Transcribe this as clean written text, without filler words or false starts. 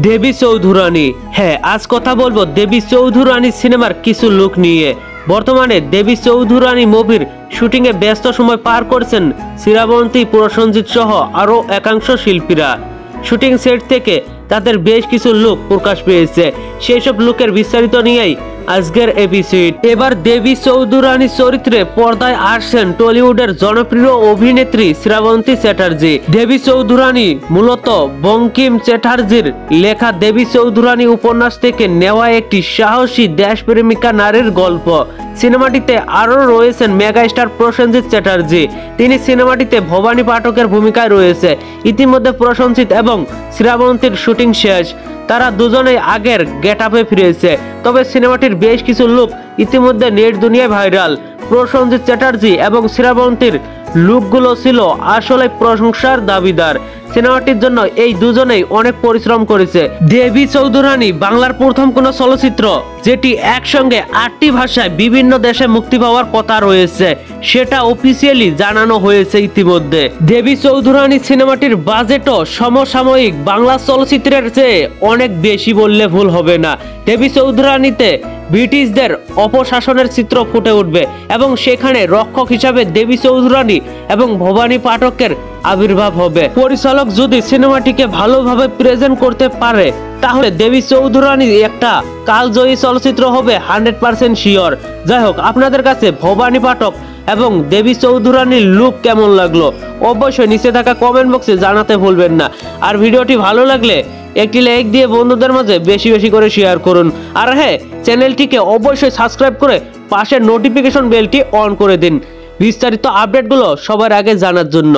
দেবী চৌধুরানী। হ্যাঁ, আজ কথা বলবো দেবী চৌধুরানী সিনেমার কিছু লুক নিয়ে। বর্তমানে দেবী চৌধুরানী মুভির শুটিং এ ব্যস্ত সময় পার করছেন শ্রাবন্তী, প্রসেনজিৎ সহ আরো একাংশ শিল্পীরা। শুটিং সেট থেকে তাদের বেশ কিছু লুক প্রকাশ পেয়েছে। সেই সব লুকের বিস্তারিত নিয়েই আজকের এপিসোড। এবার দেবী চৌধুরানী চরিত্রে পর্দায় আসছেন টলিউডের জনপ্রিয় অভিনেত্রী শ্রাবন্তী চ্যাটার্জি। দেবী চৌধুরানী মূলত বঙ্কিম চ্যাটার্জির লেখা দেবী চৌধুরানী উপন্যাস থেকে নেওয়া একটি সাহসী দেশপ্রেমিকা নারীর গল্প। সিনেমাটিতে আরও রয়েছেন মেগাস্টার প্রসেনজিৎ চ্যাটার্জি। তিনি সিনেমাটিতে ভবানী পাঠকের ভূমিকায় রয়েছে। ইতিমধ্যে প্রসেনজিৎ এবং শ্রাবন্তীর শুটিং শেষ। তারা দুজনেই আগের গেটআপে ফিরেছে। তবে সিনেমাটির বেশ কিছু লুক ইতিমধ্যে নেট দুনিয়ায় ভাইরাল। প্রসেনজিৎ চ্যাটার্জি এবং শ্রাবন্তীর লুকগুলো ছিল আসলে প্রশংসার দাবিদার। সিনেমাটির জন্য এই দুজনেই অনেক পরিশ্রম করেছে। দেবী চৌধুরানী বাংলার প্রথম কোন চলচ্চিত্র যেটি একসঙ্গে 8টি ভাষায় বিভিন্ন দেশে মুক্তি পাওয়ার কথা রয়েছে, সেটা অফিসিয়ালি জানানো হয়েছে ইতিমধ্যে। দেবী চৌধুরানী সিনেমাটির বাজেটও সমসাময়িক বাংলা চলচ্চিত্রের চেয়ে অনেক বেশি বললে ভুল হবে না। দেবী চৌধুরানীতে ব্রিটিশদের অপশাসনের চিত্র ফুটে উঠবে এবং সেখানে রক্ষক হিসাবে দেবী চৌধুরানী এবং ভবানী পাঠকের আবির্ভাব হবে। পরিচালক যদি সিনেমাটিকে ভালোভাবে প্রেজেন্ট করতে পারে তাহলে দেবী চৌধুরানী একটা কালজয়ী চলচ্চিত্র হবে 100% শিওর। যাই হোক, আপনাদের কাছে ভবানী পাঠক এবং দেবী চৌধুরানীর লুক কেমন লাগলো অবশ্যই নিচে থাকা কমেন্ট বক্সে জানাতে ভুলবেন না। আর ভিডিওটি ভালো লাগলে একটি লাইক দিয়ে বন্ধুদের মাঝে বেশি বেশি করে শেয়ার করুন। আর হ্যাঁ, চ্যানেলটিকে অবশ্যই সাবস্ক্রাইব করে পাশের নোটিফিকেশন বেলটি অন করে দিন বিস্তারিত আপডেটগুলো সবার আগে জানার জন্য।